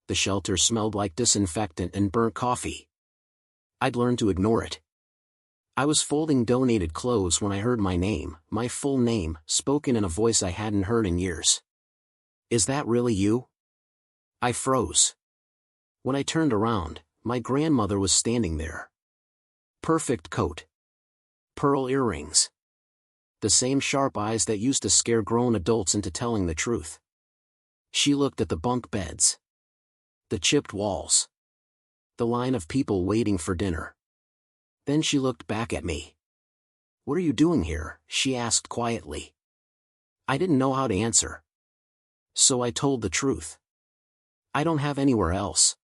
The shelter smelled like disinfectant and burnt coffee. I'd learned to ignore it. I was folding donated clothes when I heard my name, my full name, spoken in a voice I hadn't heard in years. "Is that really you?" I froze. When I turned around, my grandmother was standing there. Perfect coat. Pearl earrings. The same sharp eyes that used to scare grown adults into telling the truth. She looked at the bunk beds. The chipped walls. The line of people waiting for dinner. Then she looked back at me. "What are you doing here?" she asked quietly. I didn't know how to answer. So I told the truth. "I don't have anywhere else."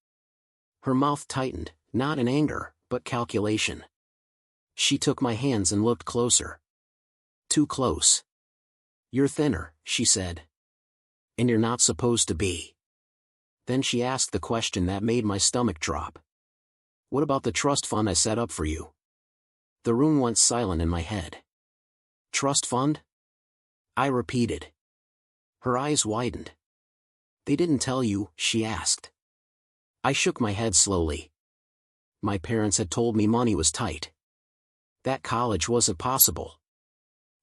Her mouth tightened, not in anger, but calculation. She took my hands and looked closer. Too close. "You're thinner," she said. "And you're not supposed to be." Then she asked the question that made my stomach drop. "What about the trust fund I set up for you?" The room went silent in my head. "Trust fund?" I repeated. Her eyes widened. "They didn't tell you?" she asked. I shook my head slowly. My parents had told me money was tight. That college wasn't possible.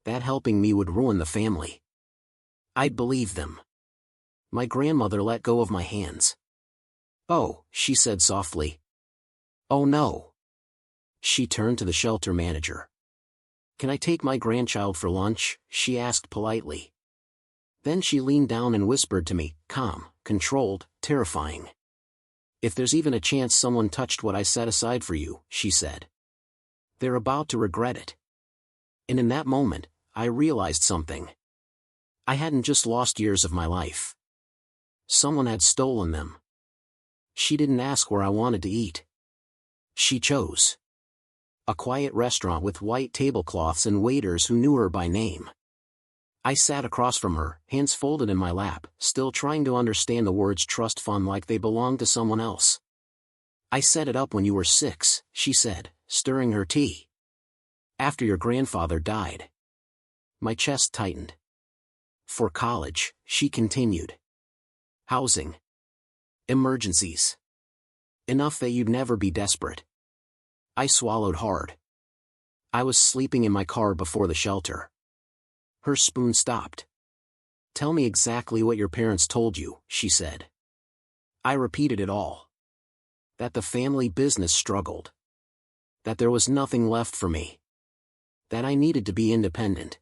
That helping me would ruin the family. I'd believe them. My grandmother let go of my hands. "Oh," she said softly. "Oh no." She turned to the shelter manager. "Can I take my grandchild for lunch?" she asked politely. Then she leaned down and whispered to me, calm, controlled, terrifying. "If there's even a chance someone touched what I set aside for you," she said, "they're about to regret it." And in that moment, I realized something. I hadn't just lost years of my life. Someone had stolen them. She didn't ask where I wanted to eat. She chose. A quiet restaurant with white tablecloths and waiters who knew her by name. I sat across from her, hands folded in my lap, still trying to understand the words trust fund like they belonged to someone else. "I set it up when you were 6, she said, stirring her tea. "After your grandfather died." My chest tightened. "For college," she continued. "Housing. Emergencies. Enough that you'd never be desperate." I swallowed hard. I was sleeping in my car before the shelter. Her spoon stopped. "Tell me exactly what your parents told you," she said. I repeated it all. That the family business struggled. That there was nothing left for me. That I needed to be independent.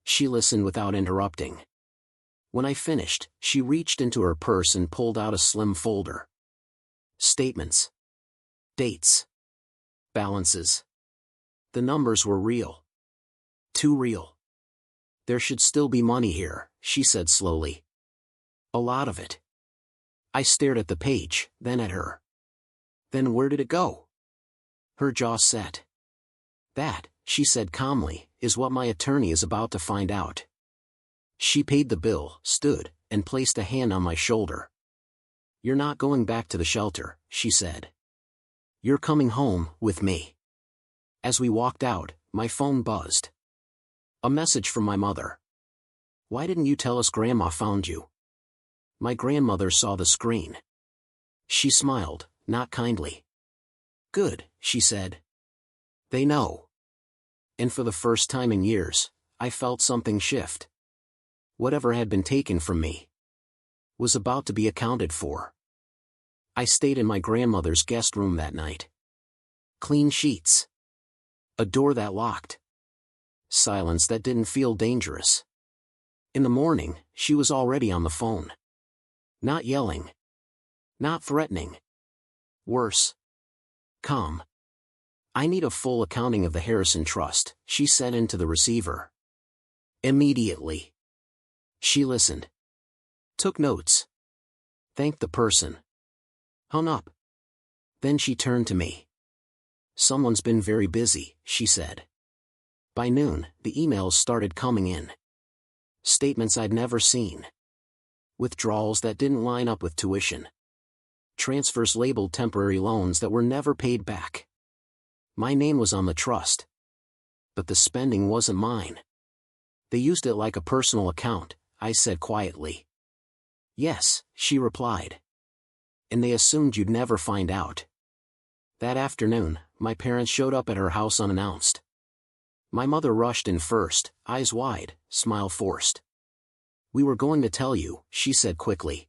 She listened without interrupting. When I finished, she reached into her purse and pulled out a slim folder. Statements. Dates. Balances. The numbers were real. Too real. "There should still be money here," she said slowly. "A lot of it." I stared at the page, then at her. "Then where did it go?" Her jaw set. "That," she said calmly, "is what my attorney is about to find out." She paid the bill, stood, and placed a hand on my shoulder. "You're not going back to the shelter," she said. "You're coming home, with me." As we walked out, my phone buzzed. A message from my mother. "Why didn't you tell us Grandma found you?" My grandmother saw the screen. She smiled, not kindly. "Good," she said. "They know." And for the first time in years, I felt something shift. Whatever had been taken from me was about to be accounted for. I stayed in my grandmother's guest room that night. Clean sheets. A door that locked. Silence that didn't feel dangerous. In the morning, she was already on the phone. Not yelling. Not threatening. Worse. Calm. "I need a full accounting of the Harrison Trust," she said into the receiver. Immediately. She listened. Took notes. Thanked the person. Hung up. Then she turned to me. "Someone's been very busy," she said. By noon, the emails started coming in. Statements I'd never seen. Withdrawals that didn't line up with tuition. Transfers labeled temporary loans that were never paid back. My name was on the trust. But the spending wasn't mine. "They used it like a personal account," I said quietly. "Yes," she replied. and they assumed you'd never find out. That afternoon, my parents showed up at her house unannounced. My mother rushed in first, eyes wide, smile forced. "We were going to tell you," she said quickly.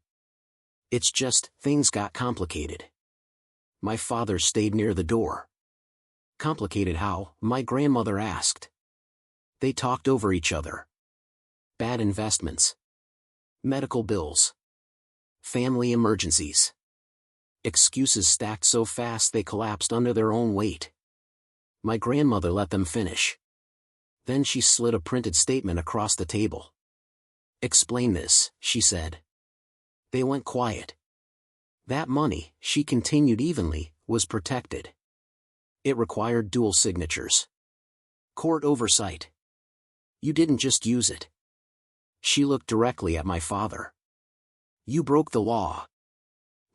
"It's just, things got complicated." My father stayed near the door. "Complicated how?" my grandmother asked. They talked over each other. Bad investments. Medical bills. Family emergencies. Excuses stacked so fast they collapsed under their own weight. My grandmother let them finish. Then she slid a printed statement across the table. "Explain this," she said. They went quiet. That money, she continued evenly, was protected. It required dual signatures. Court oversight. You didn't just use it. She looked directly at my father. You broke the law.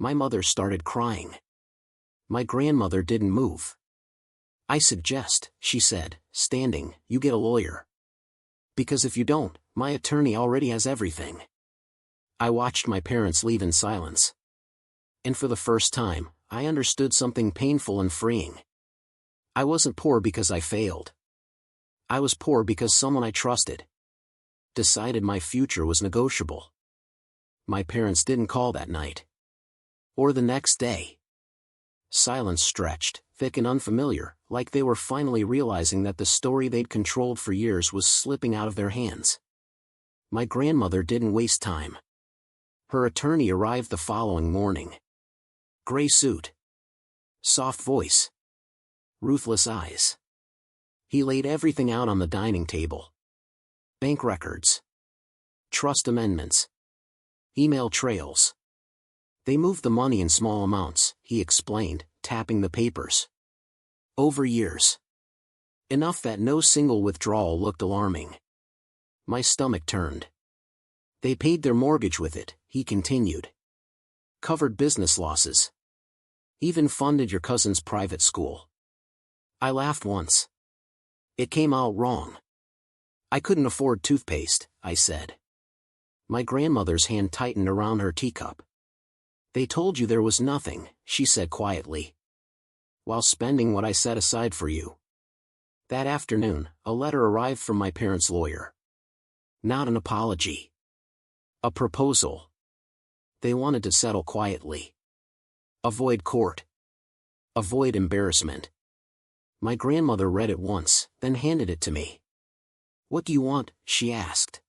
My mother started crying. My grandmother didn't move. "I suggest," she said, standing, "you get a lawyer. Because if you don't, my attorney already has everything." I watched my parents leave in silence. And for the first time, I understood something painful and freeing. I wasn't poor because I failed. I was poor because someone I trusted decided my future was negotiable. My parents didn't call that night. Or the next day. Silence stretched, thick and unfamiliar, like they were finally realizing that the story they'd controlled for years was slipping out of their hands. My grandmother didn't waste time. Her attorney arrived the following morning. Gray suit. Soft voice. Ruthless eyes. He laid everything out on the dining table. Bank records. Trust amendments. Email trails. They moved the money in small amounts, he explained, tapping the papers. Over years. Enough that no single withdrawal looked alarming. My stomach turned. They paid their mortgage with it, he continued. Covered business losses. Even funded your cousin's private school. I laughed once. It came out wrong. I couldn't afford toothpaste, I said. My grandmother's hand tightened around her teacup. They told you there was nothing, she said quietly. While spending what I set aside for you. That afternoon, a letter arrived from my parents' lawyer. Not an apology. A proposal. They wanted to settle quietly. Avoid court. Avoid embarrassment. My grandmother read it once, then handed it to me. What do you want? She asked.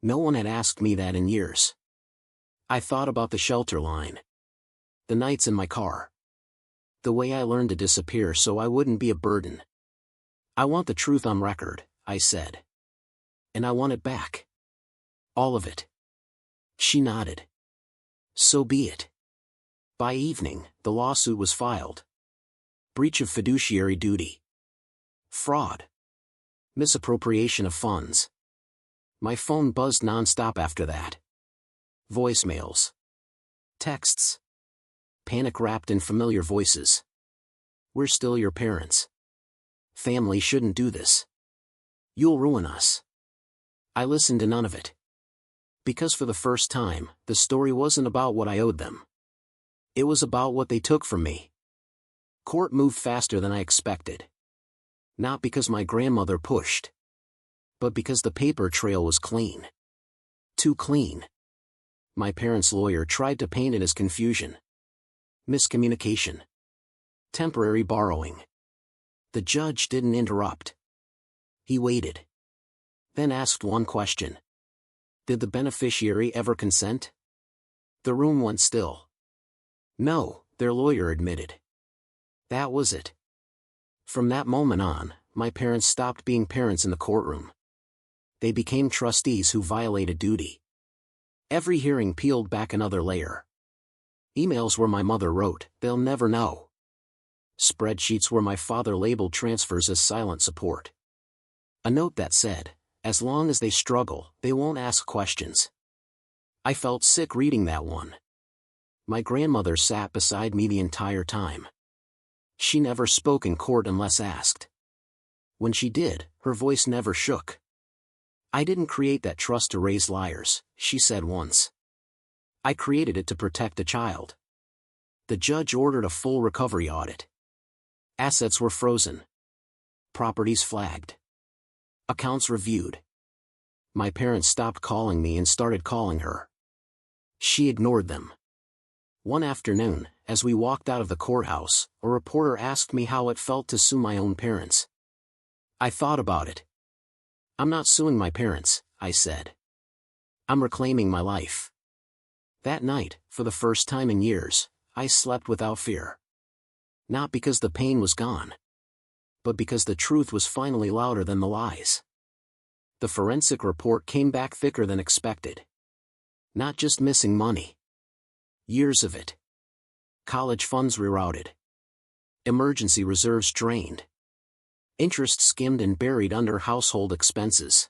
No one had asked me that in years. I thought about the shelter line. The nights in my car. The way I learned to disappear so I wouldn't be a burden. I want the truth on record, I said. And I want it back. All of it. She nodded. So be it. By evening, the lawsuit was filed. Breach of fiduciary duty. Fraud. Misappropriation of funds. My phone buzzed nonstop after that. Voicemails. Texts. Panic wrapped in familiar voices. We're still your parents. Family shouldn't do this. You'll ruin us. I listened to none of it. Because for the first time, the story wasn't about what I owed them. It was about what they took from me. Court moved faster than I expected. Not because my grandmother pushed. But because the paper trail was clean. Too clean. My parents' lawyer tried to paint it as confusion. Miscommunication. Temporary borrowing. The judge didn't interrupt. He waited. Then asked one question. Did the beneficiary ever consent? The room went still. No, their lawyer admitted. That was it. From that moment on, my parents stopped being parents in the courtroom. They became trustees who violated duty. Every hearing peeled back another layer. Emails where my mother wrote, "They'll never know." Spreadsheets where my father labeled transfers as silent support. A note that said, "As long as they struggle, they won't ask questions." I felt sick reading that one. My grandmother sat beside me the entire time. She never spoke in court unless asked. When she did, her voice never shook. I didn't create that trust to raise liars, she said once. I created it to protect a child. The judge ordered a full recovery audit. Assets were frozen. Properties flagged. Accounts reviewed. My parents stopped calling me and started calling her. She ignored them. One afternoon, as we walked out of the courthouse, a reporter asked me how it felt to sue my own parents. I thought about it. I'm not suing my parents, I said. I'm reclaiming my life. That night, for the first time in years, I slept without fear. Not because the pain was gone, but because the truth was finally louder than the lies. The forensic report came back thicker than expected. Not just missing money. Years of it. College funds rerouted. Emergency reserves drained. Interest skimmed and buried under household expenses.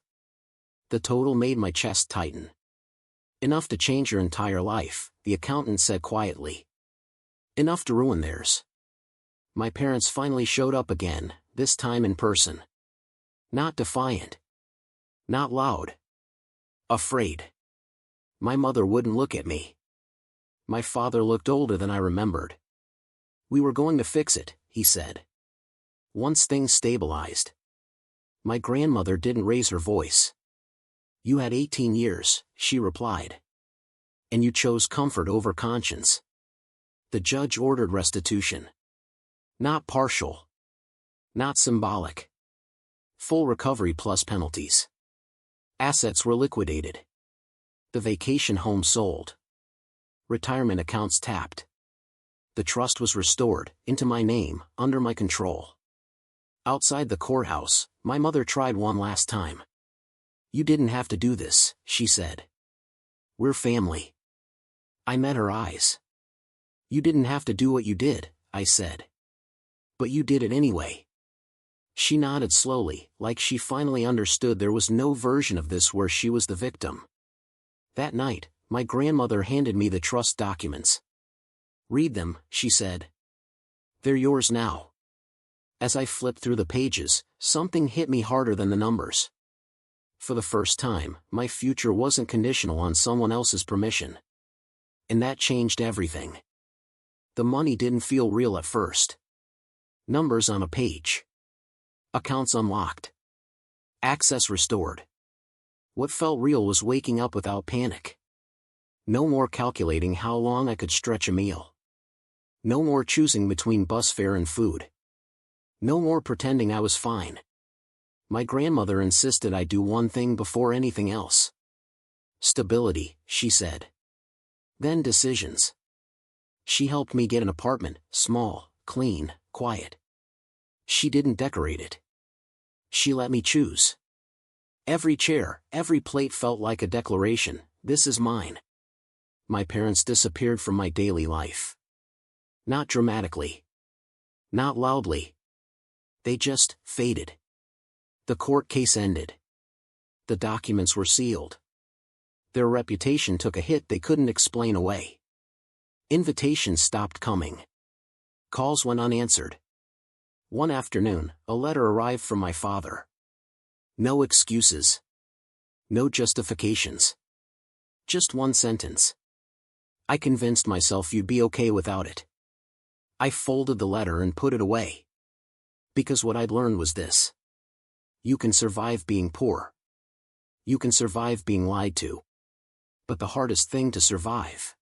The total made my chest tighten. Enough to change your entire life, the accountant said quietly. Enough to ruin theirs. My parents finally showed up again, this time in person. Not defiant. Not loud. Afraid. My mother wouldn't look at me. My father looked older than I remembered. We were going to fix it, he said. Once things stabilized. My grandmother didn't raise her voice. You had 18 years, she replied. And you chose comfort over conscience. The judge ordered restitution. Not partial. Not symbolic. Full recovery plus penalties. Assets were liquidated. The vacation home sold. Retirement accounts tapped. The trust was restored, into my name, under my control. Outside the courthouse, my mother tried one last time. You didn't have to do this, she said. We're family. I met her eyes. You didn't have to do what you did, I said. But you did it anyway. She nodded slowly, like she finally understood there was no version of this where she was the victim. That night, my grandmother handed me the trust documents. Read them, she said. They're yours now. As I flipped through the pages, something hit me harder than the numbers. For the first time, my future wasn't conditional on someone else's permission. And that changed everything. The money didn't feel real at first. Numbers on a page. Accounts unlocked. Access restored. What felt real was waking up without panic. No more calculating how long I could stretch a meal. No more choosing between bus fare and food. No more pretending I was fine. My grandmother insisted I do one thing before anything else. Stability, she said. Then decisions. She helped me get an apartment, small, clean, quiet. She didn't decorate it. She let me choose. Every chair, every plate felt like a declaration, this is mine. My parents disappeared from my daily life. Not dramatically. Not loudly. They just faded. The court case ended. The documents were sealed. Their reputation took a hit they couldn't explain away. Invitations stopped coming. Calls went unanswered. One afternoon, a letter arrived from my father. No excuses. No justifications. Just one sentence. I convinced myself you'd be okay without it. I folded the letter and put it away. Because what I'd learned was this. You can survive being poor. You can survive being lied to. But the hardest thing to survive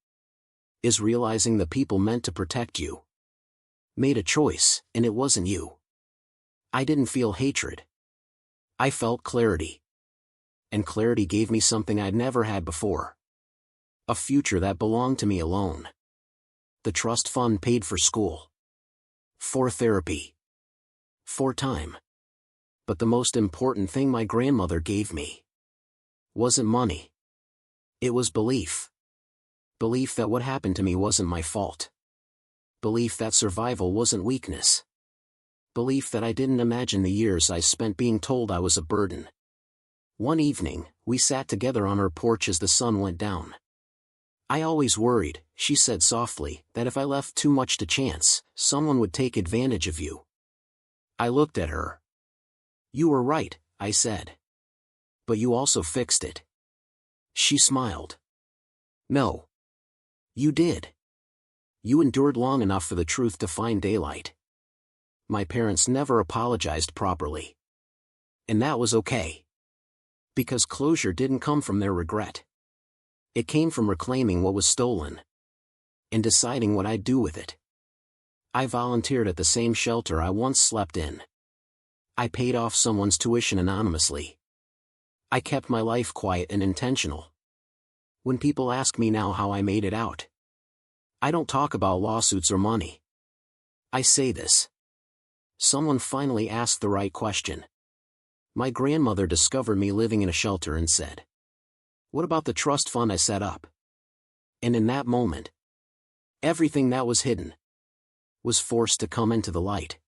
is realizing the people meant to protect you made a choice, and it wasn't you. I didn't feel hatred. I felt clarity. And clarity gave me something I'd never had before. A future that belonged to me alone. The trust fund paid for school. For therapy. For time. But the most important thing my grandmother gave me wasn't money. It was belief. Belief that what happened to me wasn't my fault. Belief that survival wasn't weakness. Belief that I didn't imagine the years I spent being told I was a burden. One evening, we sat together on her porch as the sun went down. I always worried, she said softly, that if I left too much to chance, someone would take advantage of you. I looked at her. You were right, I said. But you also fixed it. She smiled. No. You did. You endured long enough for the truth to find daylight. My parents never apologized properly. And that was okay. Because closure didn't come from their regret. It came from reclaiming what was stolen. And deciding what I'd do with it. I volunteered at the same shelter I once slept in. I paid off someone's tuition anonymously. I kept my life quiet and intentional. When people ask me now how I made it out, I don't talk about lawsuits or money. I say this. Someone finally asked the right question. My grandmother discovered me living in a shelter and said, "What about the trust fund I set up?" And in that moment, everything that was hidden was forced to come into the light.